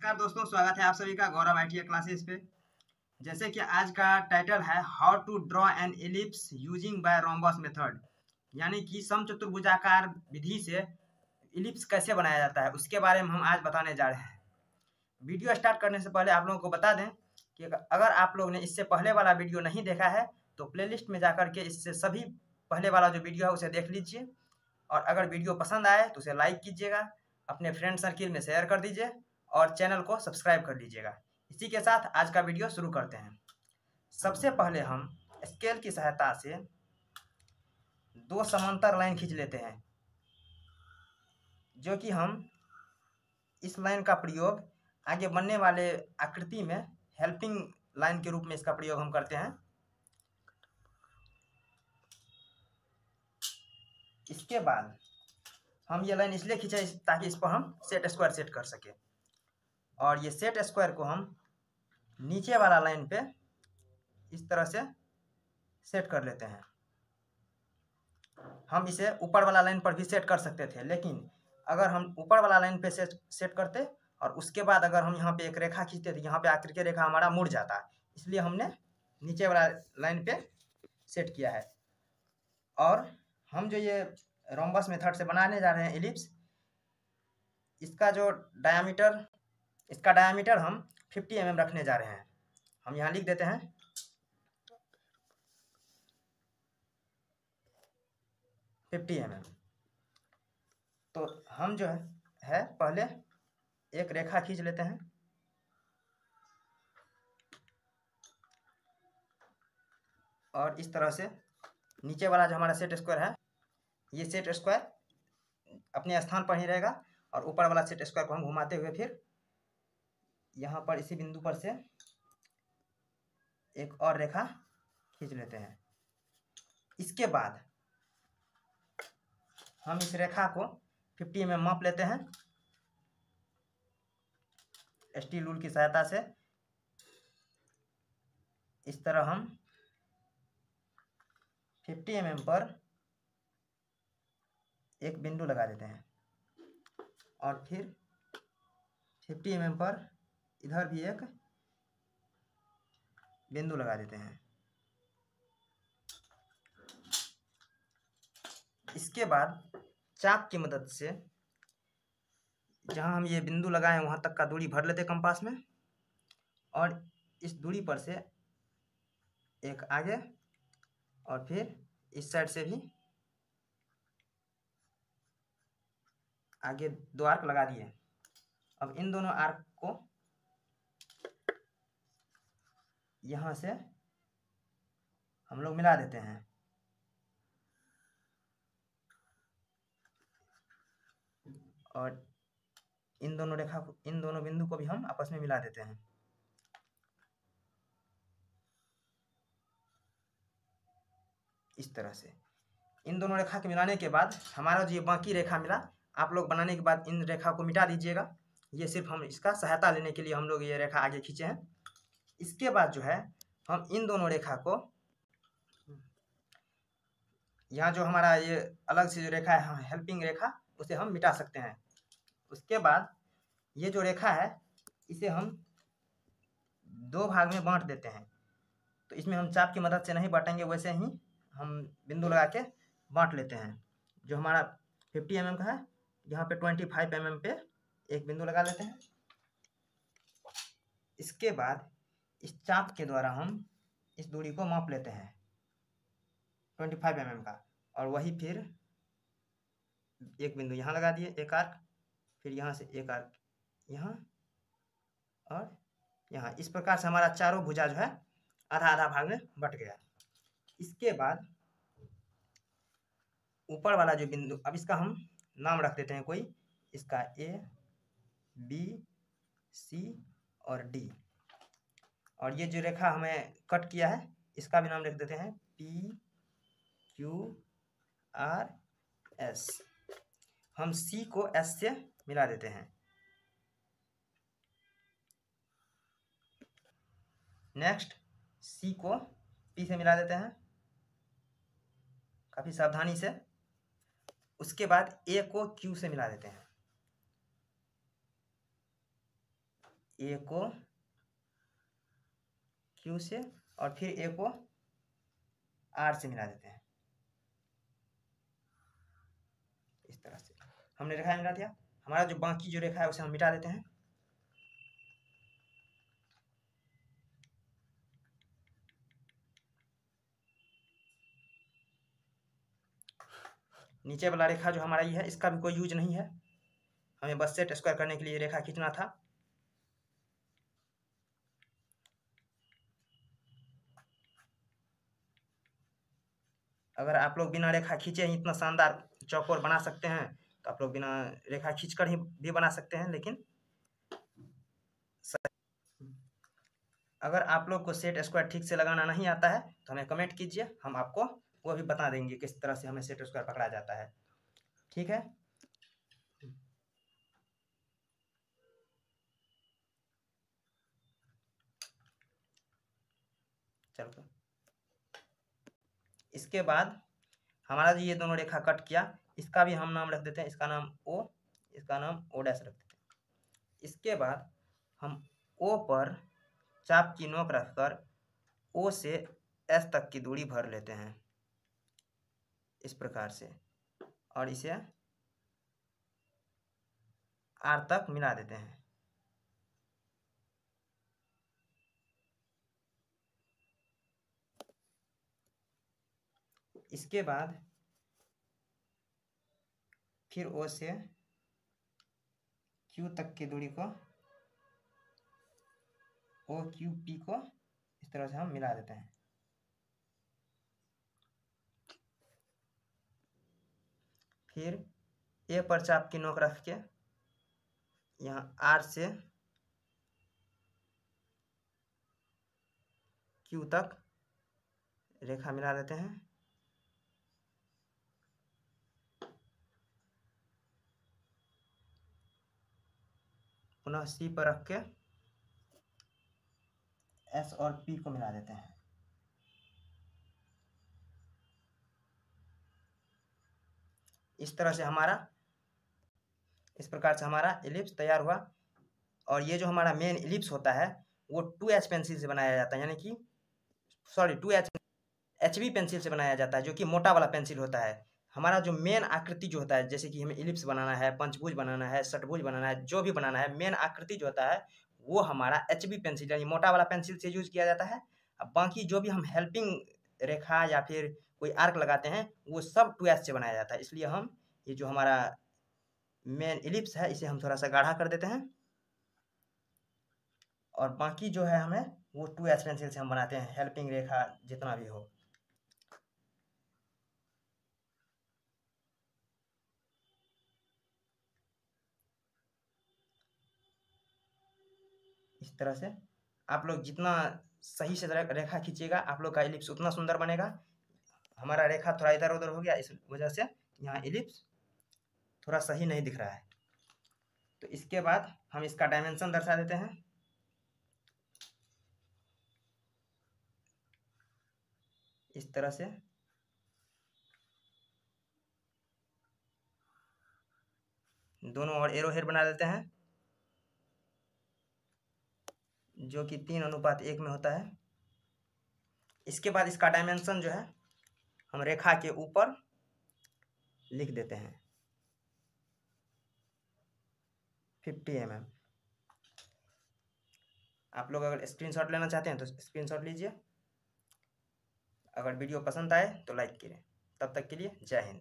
नमस्कार दोस्तों, स्वागत है आप सभी का गौरव आईटी क्लासेस पे। जैसे कि आज का टाइटल है how to draw an ellipse using by rhombus method, यानी कि समचतुर्भुजाकार विधि से एलिप्स कैसे बनाया जाता है उसके बारे में हम आज बताने जा रहे हैं। वीडियो स्टार्ट करने से पहले आप लोगों को बता दें कि अगर आप लोगों ने इससे पहले वाला वीडियो नहीं देखा है तो प्लेलिस्ट में जाकर के इससे सभी पहले वाला जो वीडियो है उसे देख लीजिए, और अगर वीडियो पसंद आए तो उसे लाइक कीजिएगा, अपने फ्रेंड सर्किल में शेयर कर दीजिए और चैनल को सब्सक्राइब कर लीजिएगा। इसी के साथ आज का वीडियो शुरू करते हैं। सबसे पहले हम स्केल की सहायता से दो समांतर लाइन खींच लेते हैं, जो कि हम इस लाइन का प्रयोग आगे बनने वाले आकृति में हेल्पिंग लाइन के रूप में इसका प्रयोग हम करते हैं। इसके बाद हम ये लाइन इसलिए खींचे ताकि इस पर हम सेट स्क्वायर सेट कर सके, और ये सेट स्क्वायर को हम नीचे वाला लाइन पे इस तरह से सेट कर लेते हैं। हम इसे ऊपर वाला लाइन पर भी सेट कर सकते थे, लेकिन अगर हम ऊपर वाला लाइन पे सेट करते और उसके बाद अगर हम यहाँ पे एक रेखा खींचते तो यहाँ पे आकर के रेखा हमारा मुड़ जाता, इसलिए हमने नीचे वाला लाइन पे सेट किया है। और हम जो ये रोम्बस मेथड से बनाने जा रहे हैं एलिप्स, इसका डायामीटर हम 50 mm रखने जा रहे हैं। हम यहाँ लिख देते हैं 50 mm। तो हम जो है पहले एक रेखा खींच लेते हैं, और इस तरह से नीचे वाला जो हमारा सेट स्क्वायर है, ये सेट स्क्वायर अपने स्थान पर ही रहेगा, और ऊपर वाला सेट स्क्वायर को हम घुमाते हुए फिर यहाँ पर इसी बिंदु पर से एक और रेखा खींच लेते हैं। इसके बाद हम इस रेखा को 50 mm माप लेते हैं स्टील रूल की सहायता से। इस तरह हम 50 mm पर एक बिंदु लगा देते हैं, और फिर 50 mm पर इधर भी एक बिंदु लगा देते हैं। इसके बाद चाप की मदद से जहां हम ये बिंदु लगाए वहां तक का दूरी भर लेते कंपास में, और इस दूरी पर से एक आगे और फिर इस साइड से भी आगे दो आर्क लगा दिए। अब इन दोनों आर्क को यहाँ से हम लोग मिला देते हैं, और इन दोनों बिंदु को भी हम आपस में मिला देते हैं। इस तरह से इन दोनों रेखा के मिलाने के बाद हमारा जो ये बाकी रेखा मिला, आप लोग बनाने के बाद इन रेखा को मिटा दीजिएगा। ये सिर्फ हम इसका सहायता लेने के लिए हम लोग ये रेखा आगे खींचे हैं। इसके बाद जो है हम इन दोनों रेखा को, यहाँ जो हमारा ये अलग से जो रेखा है हेल्पिंग रेखा, उसे हम मिटा सकते हैं। उसके बाद ये जो रेखा है इसे हम दो भाग में बांट देते हैं। तो इसमें हम चाप की मदद से नहीं बांटेंगे, वैसे ही हम बिंदु लगा के बांट लेते हैं। जो हमारा 50 mm का है, यहाँ पे 25 mm पे एक बिंदु लगा लेते हैं। इसके बाद इस चाप के द्वारा हम इस दूरी को माप लेते हैं 25 mm का, और वही फिर एक बिंदु यहाँ लगा दिए, एक आर्क, फिर यहाँ से एक आर्क यहाँ और यहाँ। इस प्रकार से हमारा चारों भुजा जो है आधा आधा भाग में बट गया। इसके बाद ऊपर वाला जो बिंदु, अब इसका हम नाम रख देते हैं कोई, इसका A, B, C और D, और ये जो रेखा हमें कट किया है इसका भी नाम लिख देते हैं P, Q, R, S। हम C को S से मिला देते हैं। नेक्स्ट C को P से मिला देते हैं काफी सावधानी से। उसके बाद A को Q से मिला देते हैं। ए को क्यू से और फिर ए को आर से मिला देते हैं। इस तरह से हमने रेखा मिला दिया। हमारा जो बाकी जो रेखा है उसे हम मिटा देते हैं। नीचे वाला रेखा जो हमारा ये है इसका भी कोई यूज नहीं है, हमें बस सेट स्क्वायर करने के लिए रेखा खींचना था। अगर आप लोग बिना रेखा खींचे ही इतना शानदार चौकोर बना सकते हैं तो आप लोग बिना रेखा खींचकर ही भी बना सकते हैं। लेकिन अगर आप लोग को सेट स्क्वायर ठीक से लगाना नहीं आता है तो हमें कमेंट कीजिए, हम आपको वो भी बता देंगे किस तरह से हमें सेट स्क्वायर पकड़ा जाता है। ठीक है, चलो। इसके बाद हमारा जो ये दोनों रेखा कट किया, इसका भी हम नाम रख देते हैं, इसका नाम ओ, इसका नाम ओ डैश रख देते हैं। इसके बाद हम ओ पर चाप की नोक रखकर ओ से एस तक की दूरी भर लेते हैं इस प्रकार से, और इसे आर तक मिला देते हैं। इसके बाद फिर ओ से क्यू तक की दूरी को ओ क्यू पी को इस तरह से हम मिला देते हैं। फिर ए पर चाप की नोक रख के यहाँ आर से क्यू तक रेखा मिला देते हैं। पुनः सी पर रख के एस और पी को मिला देते हैं। इस तरह से इस प्रकार से हमारा एलिप्स तैयार हुआ। और ये जो हमारा मेन एलिप्स होता है वो 2H पेंसिल से बनाया जाता है, यानी कि सॉरी 2H HB पेंसिल से बनाया जाता है, जो कि मोटा वाला पेंसिल होता है। हमारा जो मेन आकृति जो होता है, जैसे कि हमें एलिप्स बनाना है, पंचभुज बनाना है, षटभुज बनाना है, जो भी बनाना है, मेन आकृति जो होता है वो हमारा HB पेंसिल यानी मोटा वाला पेंसिल से यूज किया जाता है। अब बाकी जो भी हम हेल्पिंग रेखा या फिर कोई आर्क लगाते हैं वो सब 2H से बनाया जाता है। इसलिए हम ये जो हमारा मेन एलिप्स है इसे हम थोड़ा सा गाढ़ा कर देते हैं, और बाकी जो है हमें वो 2H पेंसिल से हम बनाते हैं, हेल्पिंग रेखा जितना भी हो। इस तरह से आप लोग जितना सही से रेखा खींचिएगा आप लोग का एलिप्स उतना सुंदर बनेगा। हमारा रेखा थोड़ा इधर उधर हो गया, इस वजह से यहाँ एलिप्स थोड़ा सही नहीं दिख रहा है। तो इसके बाद हम इसका डायमेंशन दर्शा देते हैं। इस तरह से दोनों और एरो हेड बना देते हैं, जो कि 3:1 में होता है। इसके बाद इसका डायमेंशन जो है हम रेखा के ऊपर लिख देते हैं 50 mm। आप लोग अगर स्क्रीनशॉट लेना चाहते हैं तो स्क्रीनशॉट लीजिए। अगर वीडियो पसंद आए तो लाइक करें। तब तक के लिए जय हिंद।